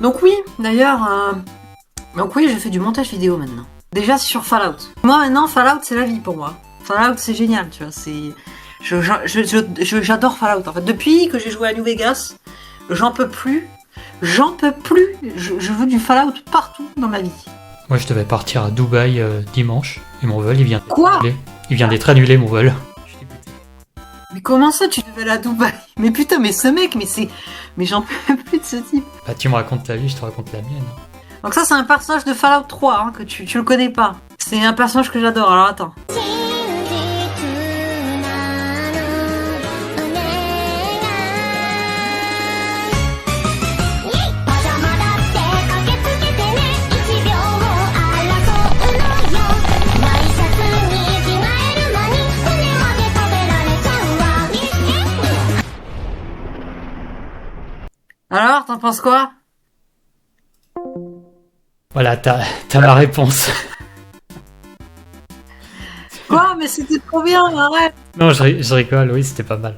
Donc oui, d'ailleurs, donc oui, je fais du montage vidéo maintenant. Déjà, c'est sur Fallout. Moi, maintenant, Fallout, c'est la vie pour moi. Fallout, c'est génial, tu vois, c'est... J'adore Fallout, en fait. Depuis que j'ai joué à New Vegas, j'en peux plus. J'en peux plus. Je veux du Fallout partout dans ma vie. Moi, je devais partir à Dubaï dimanche, et mon vol, il vient d'être Quoi annulé. Il vient d'être annulé, mon vol. Je suis dégoûté. Mais comment ça, tu devais aller à Dubaï? Mais putain, mais ce mec, mais j'en peux plus de ce type. Bah, tu me racontes ta vie, je te raconte la mienne. Donc ça, c'est un personnage de Fallout 3, hein, que tu le connais pas. C'est un personnage que j'adore, alors attends. Alors, t'en penses quoi? Voilà, t'as ma réponse. Quoi? Mais c'était trop bien, arrête! Non, je rigole, oui, c'était pas mal.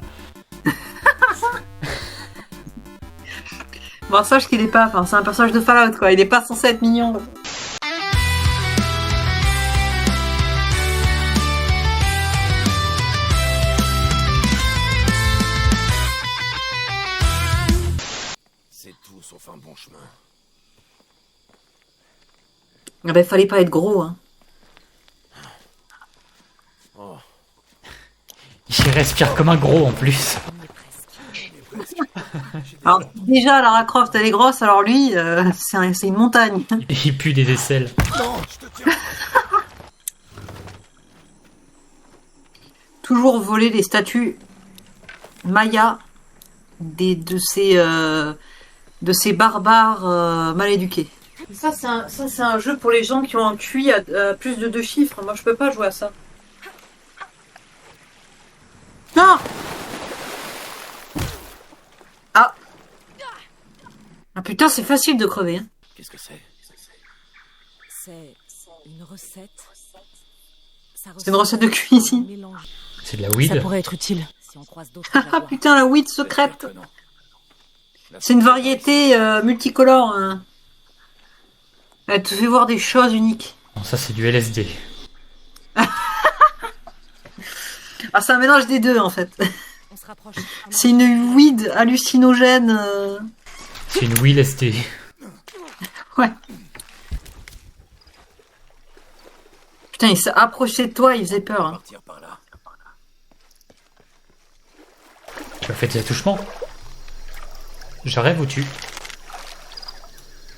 Bon, sache qu'il est pas... Enfin, c'est un personnage de Fallout, quoi. Il est pas censé être mignon. C'est tout sauf un bon chemin. Ah ben, fallait pas être gros, hein. Oh, Il respire comme un gros, en plus. Alors, déjà, Lara Croft, elle est grosse, alors lui, c'est une montagne. Il pue des aisselles. non, je te tiens. Toujours voler les statues mayas de ces barbares mal éduqués. Ça, c'est un jeu pour les gens qui ont un QI à plus de 2 chiffres. Moi, je peux pas jouer à ça. Non! Ah! Ah putain, c'est facile de crever. Hein. Qu'est-ce que c'est? C'est une recette. C'est une recette de cuisine. C'est de la Ça weed. pourrait être utile si on croise d'autres Ah jaguars. putain, la weed secrète. J'espère que non. C'est une variété multicolore. Hein. Elle te fait voir des choses uniques. Non, ça, c'est du LSD. Ah, c'est un mélange des deux en fait. On se rapproche. C'est une weed hallucinogène. C'est une wheel ST. Ouais. Putain, il s'est approché de toi, il faisait peur. Hein. Partir par là. Tu as fait des attouchements? Je rêve ou tu?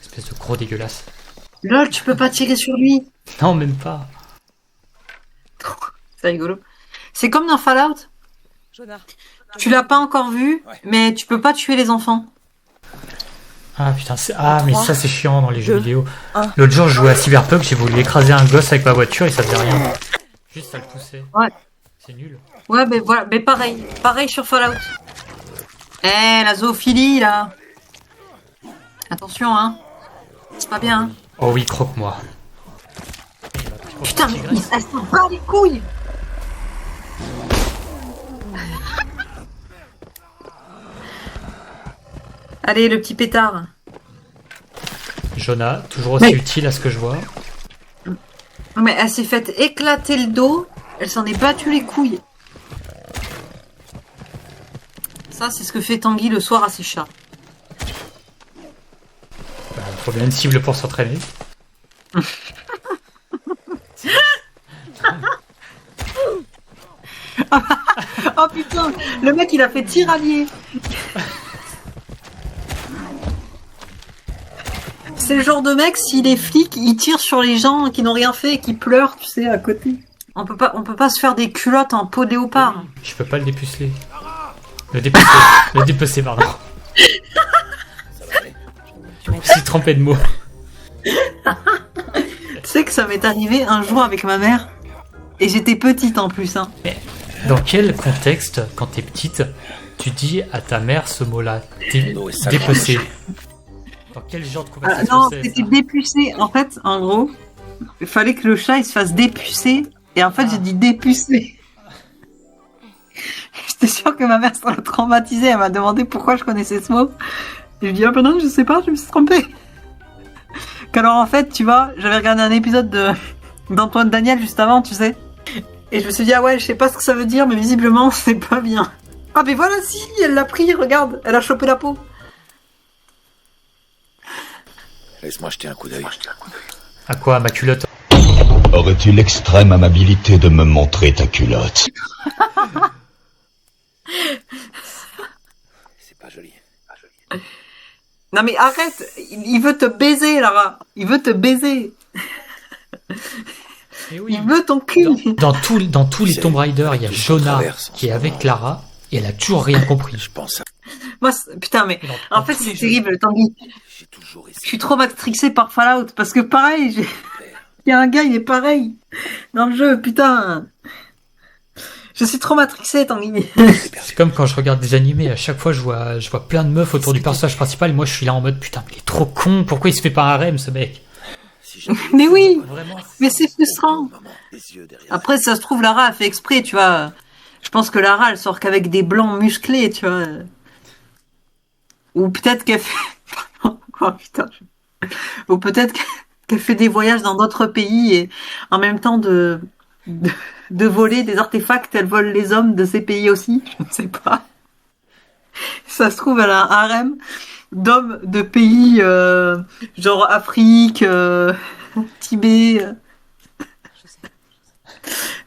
Espèce de gros dégueulasse. Lol, tu peux pas tirer sur lui. Non, même pas. C'est rigolo. C'est comme dans Fallout. Jonah. Tu l'as pas encore vu, mais tu peux pas tuer les enfants. Ah putain, mais ça c'est chiant dans les jeux deux, vidéo. un. L'autre jour, je jouais à Cyberpunk, j'ai voulu écraser un gosse avec ma voiture et ça faisait rien. Juste ça le poussait. Ouais. C'est nul. Ouais, mais voilà, mais pareil sur Fallout. Eh, la zoophilie là. Attention, hein. C'est pas bien. Hein. Oh oui, croque-moi. Putain, mais elle s'en bat les couilles. Allez, le petit pétard. Jonah, toujours aussi utile à ce que je vois. Mais elle s'est faite éclater le dos. Elle s'en est battue les couilles. Ça, c'est ce que fait Tanguy le soir à ses chats. Il faut bien une cible pour s'entraîner. Oh putain, le mec il a fait tirailler. C'est le genre de mec, s'il est flic, il tire sur les gens qui n'ont rien fait et qui pleurent, tu sais, à côté. On peut pas se faire des culottes en peau de léopard. Je peux pas le dépuceler. Le dépecer. Le dépecer, pardon. Je me suis trompé de mots. Tu sais que ça m'est arrivé un jour avec ma mère. Et j'étais petite en plus, hein. Mais dans quel contexte, quand t'es petite, tu dis à ta mère ce mot-là? Dépecer. Dans quel genre de conversation non, c'est c'était ça? dépucer. En fait, en gros, il fallait que le chat il se fasse dépucer. Et en fait, j'ai dit dépucer. J'étais sûre que ma mère serait traumatisée. Elle m'a demandé pourquoi je connaissais ce mot. Et je dis, ah ben non, je sais pas, je me suis trompée. Qu'alors en fait, tu vois, j'avais regardé un épisode d'Antoine Daniel juste avant, tu sais. Et je me suis dit, ah ouais, je sais pas ce que ça veut dire, mais visiblement, c'est pas bien. Ah mais voilà, si, elle l'a pris, regarde, elle a chopé la peau. Laisse-moi jeter un coup d'œil. À quoi, ma culotte? Aurais-tu l'extrême amabilité de me montrer ta culotte? C'est pas joli. Non mais arrête, il veut te baiser, Lara. Il veut te baiser. Eh oui. Il veut ton cul. Dans tous les C'est- Tomb Raider, il y a tout Jonah traverse en qui est ce avec moment. Lara et elle a toujours rien compris. Je pense à... Moi, putain, mais Dans en fait, tous les c'est jeux. terrible, Tanguy. J'ai toujours Je essayé. suis trop matrixée par Fallout parce que pareil, il y a un gars, il est pareil dans le jeu, putain. Je suis trop matrixée, Tanguy. C'est comme quand je regarde des animés, à chaque fois je vois plein de meufs autour du personnage principal et moi je suis là en mode putain, mais il est trop con, pourquoi il se fait pas un harem ce mec? Si j'avais Mais oui, Vraiment. mais c'est frustrant. maman, des yeux derrière. Après, ça se trouve, Lara a fait exprès, tu vois. Je pense que Lara, elle sort qu'avec des blancs musclés, tu vois. Ou peut-être qu'elle fait... Oh putain. Ou peut-être qu'elle fait des voyages dans d'autres pays et en même temps de voler des artefacts, elle vole les hommes de ces pays aussi. Je ne sais pas. Ça se trouve, elle a un harem d'hommes de pays genre Afrique, Tibet,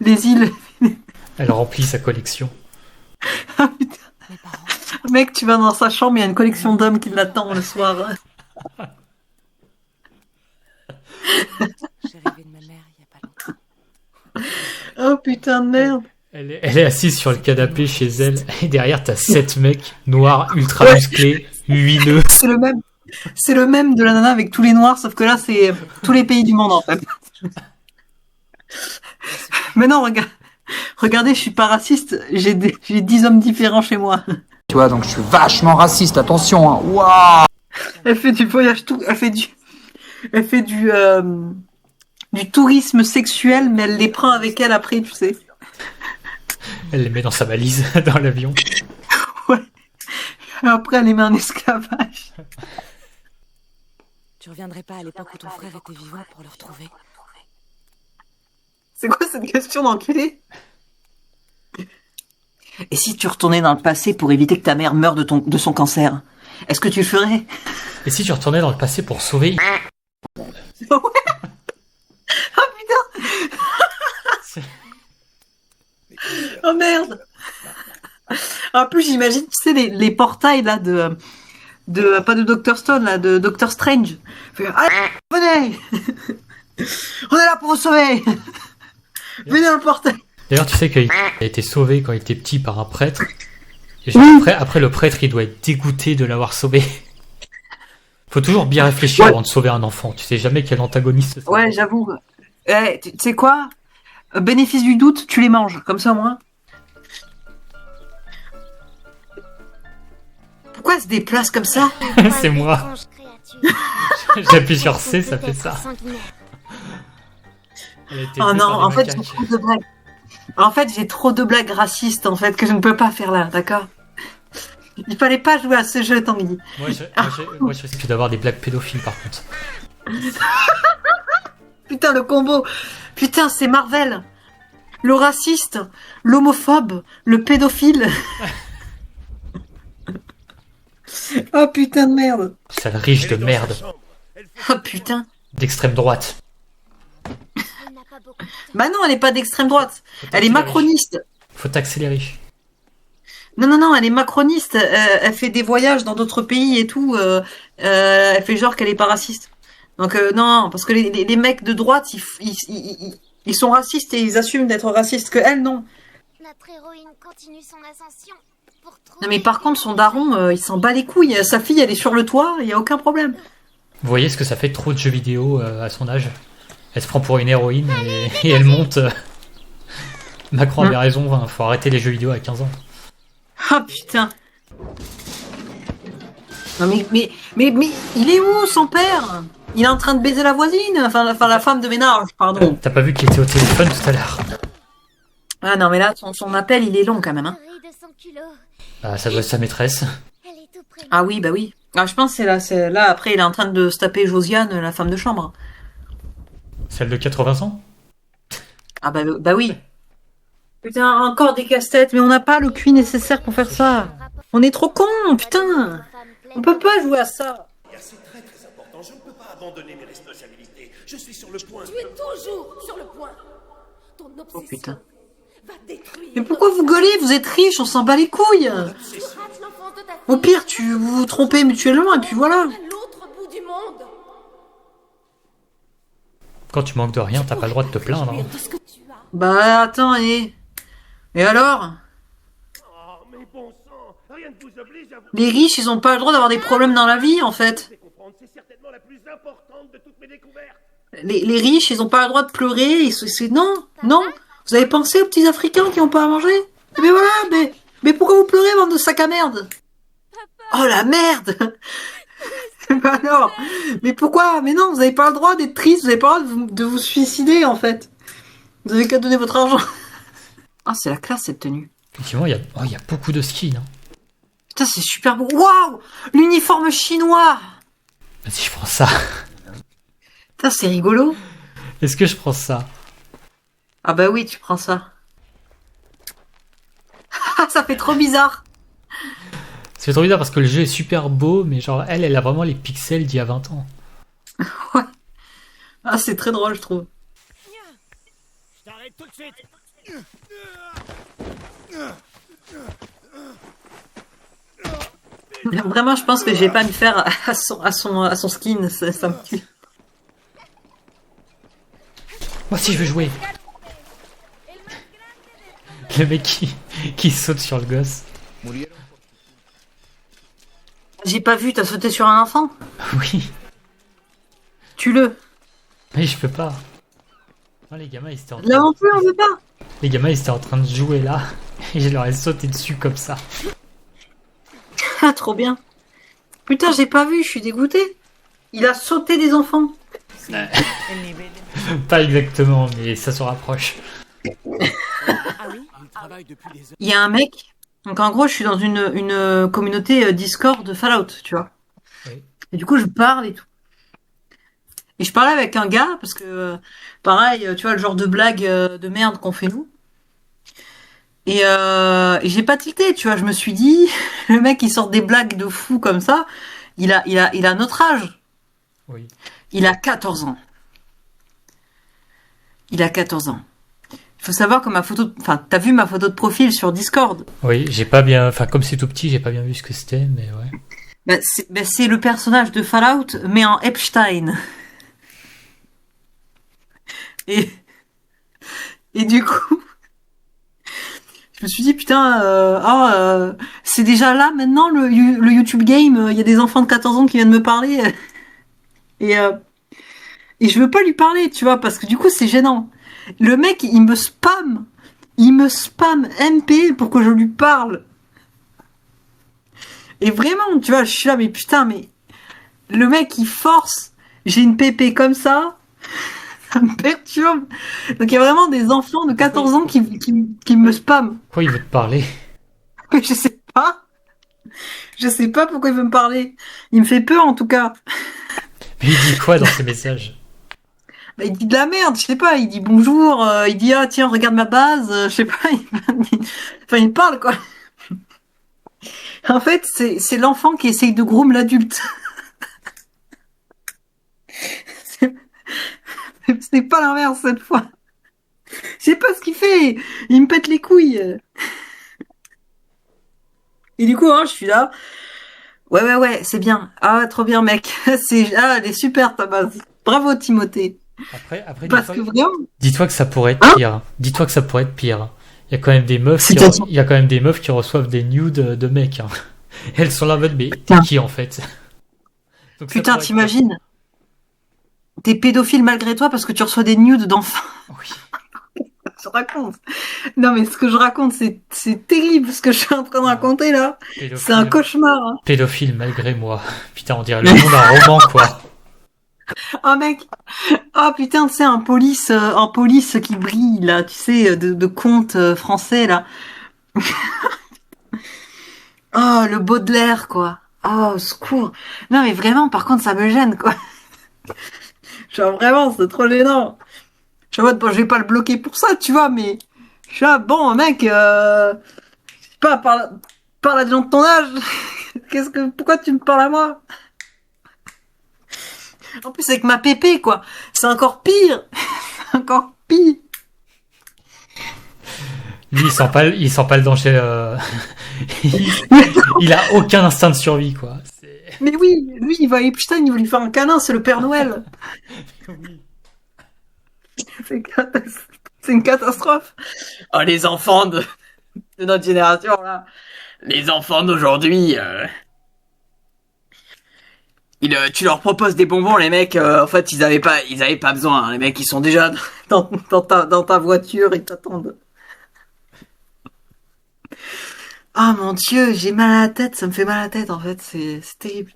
les îles. Elle remplit sa collection. Ah putain. Mes parents. Mec, tu vas dans sa chambre, il y a une collection d'hommes qui l'attend le soir. J'ai rêvé de ma mère il y a pas longtemps. Oh putain de merde. Elle est assise sur le canapé chez elle et derrière t'as 7 mecs noirs ultra Ouais. musclés, huileux. C'est le même. C'est le même de la nana avec tous les noirs, sauf que là, c'est tous les pays du monde en fait. Mais non, regardez, je suis pas raciste, j'ai 10 hommes différents chez moi. Tu vois, donc je suis vachement raciste, attention, hein. Waouh. Elle fait du voyage tout, elle fait du tourisme sexuel, mais elle les prend avec elle après, tu sais. Elle les met dans sa valise dans l'avion. Ouais. Après, elle les met en esclavage. Tu reviendrais pas à l'époque où ton frère était vivant pour le retrouver? C'est quoi cette question d'enculé? Et si tu retournais dans le passé pour éviter que ta mère meure de son cancer, est-ce que tu le ferais? Et si tu retournais dans le passé pour sauver... Ouais. Oh putain. Oh merde. En plus, j'imagine, tu sais, les portails là pas de Dr. Stone, là, de Dr. Strange. Allez, venez. On est là pour vous sauver. Venez dans le portail. D'ailleurs, tu sais qu'il a été sauvé quand il était petit par un prêtre. Et Oui. après, le prêtre, il doit être dégoûté de l'avoir sauvé. Faut toujours bien réfléchir Ouais. avant de sauver un enfant. Tu sais jamais quel antagoniste c'est. Ouais, j'avoue. Tu sais quoi? Bénéfice du doute, tu les manges, comme ça au moins. Pourquoi elle se déplace comme ça? C'est moi. J'appuie sur C, ça fait ça. Elle a été Oh élevée non, par en des fait, j'ai macaques. trop de blagues. En fait, j'ai trop de blagues racistes, en fait, que je ne peux pas faire là, d'accord? Il fallait pas jouer à ce jeu, Tanguy. Moi, je risque d'avoir des blagues pédophiles, par contre. Putain, le combo. Putain, c'est Marvel. Le raciste, l'homophobe, le pédophile. Oh putain de merde. Sale riche de merde. Oh putain. D'extrême droite. Bah non, elle est pas d'extrême droite. Faut Elle est taxer les riches. macroniste. Faut taxer les riches. Non, elle est macroniste. Elle fait des voyages dans d'autres pays et tout. Elle fait genre qu'elle est pas raciste. Donc non, parce que les mecs de droite, ils sont racistes et ils assument d'être racistes. Que elle, non. Notre héroïne continue son ascension. Pour trouver Non mais par contre, son daron, il s'en bat les couilles. Sa fille, elle est sur le toit, il y a aucun problème. Vous voyez ce que ça fait trop de jeux vidéo à son âge? Elle se prend pour une héroïne et elle monte. Macron avait raison, hein, faut arrêter les jeux vidéo à 15 ans. Ah putain. Non mais il est où son père? Il est en train de baiser la voisine, enfin la femme de ménage, pardon. T'as pas vu qu'il était au téléphone tout à l'heure? Ah non mais là son appel il est long quand même hein. de son culot. Bah ça doit être sa maîtresse. Elle est tout près de Ah oui bah oui. Ah, je pense que c'est là, après, il est en train de se taper Josiane, la femme de chambre. Celle de 80 ans? Ah bah oui. Putain, encore des casse-têtes, mais on n'a pas le QI nécessaire pour faire ça. On est trop cons, putain. On peut pas jouer à ça. C'est très très important. Je ne peux pas abandonner mes responsabilités. Je suis sur le point. Tu es toujours sur le point. Ton Oh obsession putain. va détruire. Mais pourquoi vous gueulez? Vous êtes riches, on s'en bat les couilles. Tu rates l'enfance de ta fille Au pire, vous vous trompez mutuellement et puis voilà. à l'autre bout du monde. Quand tu manques de rien, t'as pas le droit de te plaindre. Hein. De ce que tu as. Bah attends, et alors? Oh, mais bon sang, rien ne vous oblige à vous Les riches, ils ont pas le droit d'avoir des problèmes dans la vie, en fait. comprendre. C'est certainement la plus importante de toutes mes découvertes. Les riches, ils ont pas le droit de pleurer. Non, non. Vous avez pensé aux petits Africains qui ont pas à manger? Mais voilà, mais pourquoi vous pleurez, bande de sac à merde? Oh la merde! Bah non, mais pourquoi? Mais non, vous avez pas le droit d'être triste, vous avez pas le droit de vous suicider, en fait. Vous avez qu'à donner votre argent. Ah, c'est la classe, cette tenue. Effectivement, il y a beaucoup de skins. Hein. Putain, c'est super beau. Waouh! L'uniforme chinois! Vas-y, je prends ça. Putain, c'est rigolo. Est-ce que je prends ça? Ah bah oui, tu prends ça. Ah, ça fait trop bizarre. C'est trop bizarre parce que le jeu est super beau, mais genre, elle a vraiment les pixels d'il y a 20 ans. Ouais. Ah, c'est très drôle, je trouve. Je t'arrête tout de suite. Vraiment, je pense que je vais pas me faire à son skin, ça me tue. Moi aussi, je veux jouer. Le mec qui saute sur le gosse. J'ai pas vu, t'as sauté sur un enfant? Oui. Tue-le. Mais je peux pas. Non, les gamins, ils étaient en train... Là non plus, on veut pas. Les gamins, ils étaient en train de jouer là. Et je leur ai sauté dessus comme ça. Ah, trop bien. Putain, j'ai pas vu, je suis dégoûté. Il a sauté des enfants. Pas exactement, mais ça se rapproche. Il y a un mec. Donc en gros, je suis dans une communauté Discord de Fallout, tu vois. Oui. Et du coup, je parle et tout. Et je parlais avec un gars, parce que, pareil, tu vois, le genre de blague de merde qu'on fait nous. Et j'ai pas tilté, tu vois, je me suis dit, le mec il sort des blagues de fou comme ça, il a notre âge. Oui. Il a 14 ans. Il a 14 ans. Il faut savoir que enfin, t'as vu ma photo de profil sur Discord. Oui, j'ai pas bien... Enfin, comme c'est tout petit, j'ai pas bien vu ce que c'était, mais ouais. C'est le personnage de Fallout, mais en Epstein. Et du coup, je me suis dit, putain, c'est déjà là maintenant le YouTube game, il y a des enfants de 14 ans qui viennent me parler. Et je veux pas lui parler, tu vois, parce que du coup c'est gênant. Le mec, il me spam MP pour que je lui parle. Et vraiment, tu vois, je suis là, mais putain, mais le mec il force. J'ai une pépé comme ça. Ça me perturbe. Donc il y a vraiment des enfants de 14 ans qui me spamment. Pourquoi il veut te parler? Mais je sais pas. Je sais pas pourquoi il veut me parler. Il me fait peur en tout cas. Mais il dit quoi dans ses messages? Bah, il dit de la merde, je sais pas. Il dit bonjour, il dit ah tiens regarde ma base, je sais pas. Enfin il parle quoi. En fait c'est l'enfant qui essaye de groom l'adulte. C'est pas l'inverse cette fois. Je sais pas ce qu'il fait. Il me pète les couilles. Et du coup, hein, je suis là. Ouais, c'est bien. Ah, trop bien, mec. Elle est super ta base. Bravo, Timothée. Après Parce que vraiment. dis-toi que ça pourrait être pire. Dis-toi que ça pourrait être pire. Il y a quand même des meufs il y a quand même des meufs qui reçoivent des nudes de mecs. Hein. Elles sont là en mode, mais t'es qui en fait? Donc, putain, t'imagines? T'es pédophile malgré toi parce que tu reçois des nudes d'enfants. Oui. Je raconte. Non, mais ce que je raconte, c'est terrible ce que je suis en train de raconter là. Pédophile. C'est un cauchemar. Hein. Pédophile malgré moi. Putain, on dirait le nom d'un roman, quoi. Oh mec. Oh putain, tu sais, un police qui brille là, tu sais, de conte français là. Oh, le Baudelaire quoi. Oh, au secours. Non, mais vraiment, par contre, ça me gêne, quoi. Genre, vraiment, c'est trop gênant. Je suis en mode, bon, je vais pas le bloquer pour ça, tu vois, mais... Je suis là, bon, mec, je sais pas, parle à des gens de ton âge. Pourquoi tu me parles à moi? En plus, avec ma pépé, quoi. C'est encore pire. C'est encore pire. Lui, il sent pas le danger. Il a aucun instinct de survie, quoi. Mais oui, lui, il va lui faire un câlin, c'est le Père Noël. Oui. C'est une catastrophe. Oh, les enfants de notre génération, là. Les enfants d'aujourd'hui, tu leur proposes des bonbons, les mecs, en fait, ils avaient pas besoin, hein. Les mecs, ils sont déjà dans ta voiture, ils t'attendent. Ah, mon Dieu, j'ai mal à la tête, ça me fait mal à la tête, en fait, c'est terrible.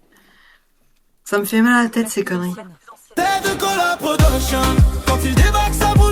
Ça me fait mal à la tête, ces conneries. Tête de Cola Production, quand il débarque, ça bouge.